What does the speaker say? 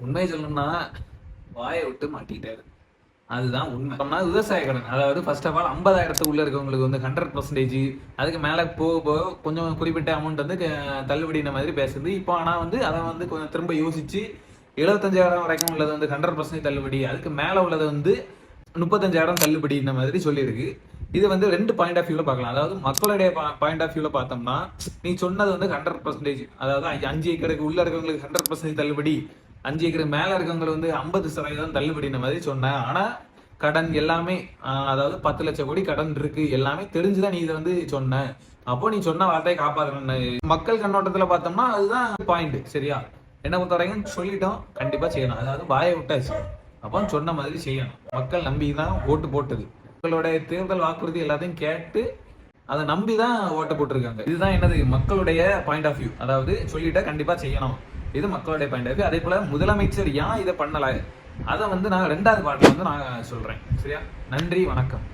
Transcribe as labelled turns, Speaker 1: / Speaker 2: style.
Speaker 1: உண்மையை சொல்லணும்னா வாயை விட்டு மாட்டிக்கிட்டாரு. அதுதான் உண்மை. விவசாய கடன், அதாவது ஃபர்ஸ்ட் ஆஃப் ஆல் 50,000 உள்ள இருக்கவங்களுக்கு வந்து 100%, அதுக்கு மேல போக போக கொஞ்சம் குறிப்பிட்ட அமௌண்ட் வந்து தள்ளுபடின மாதிரி பேசுது. இப்போ ஆனா வந்து அதை வந்து கொஞ்சம் திரும்ப யோசிச்சு 75,000 வரைக்கும் உள்ளது வந்து 100% தள்ளுபடி, அதுக்கு மேல உள்ளது வந்து 35,000 தள்ளுபடி இந்த மாதிரி சொல்லியிருக்கு. இது வந்து 2 பாயிண்ட் ஆஃப் வியூல பார்க்கலாம். அதாவது மக்களுடைய பாயிண்ட் ஆஃப் வியூல பார்த்தோம்னா, நீ சொன்னது வந்து 100%, அதாவது 5 ஏக்கருக்கு உள்ள இருக்கவங்களுக்கு 100% தள்ளுபடி, 5 ஏக்கருக்கு மேல இருக்கவங்களுக்கு வந்து 50% தள்ளுபடி இந்த மாதிரி சொன்னேன். ஆனா கடன் எல்லாமே, அதாவது 10 லட்சம் கோடி கடன் இருக்கு, எல்லாமே தெரிஞ்சுதான் நீ இதை வந்து சொன்ன. அப்போ நீ சொன்ன வார்த்தையை காப்பாற்றணும். மக்கள் கண்ணோட்டத்துல பார்த்தோம்னா அதுதான் பாயிண்ட். சரியா? என்ன பொறுத்த வரைக்கும் சொல்லிட்டோம், கண்டிப்பா செய்யணும். அதாவது வாயை விட்டாச்சு, அப்போ சொன்ன மாதிரி செய்யணும். மக்கள் நம்பி தான் ஓட்டு போட்டது. மக்களுடைய தேர்தல் வாக்குறுதி எல்லாத்தையும் கேட்டு அதை நம்பி தான் ஓட்டு போட்டிருக்காங்க. இதுதான் என்னது மக்களுடைய பாயிண்ட் ஆஃப் வியூ. அதாவது சொல்லிட்டா கண்டிப்பா செய்யணும், இது மக்களுடைய பாயிண்ட் ஆஃப் வியூ. அதே போல முதலமைச்சர் ஏன் இதை பண்ணல, அதை வந்து நான் 2வது பாட்டில் வந்து நான் சொல்றேன். சரியா? நன்றி, வணக்கம்.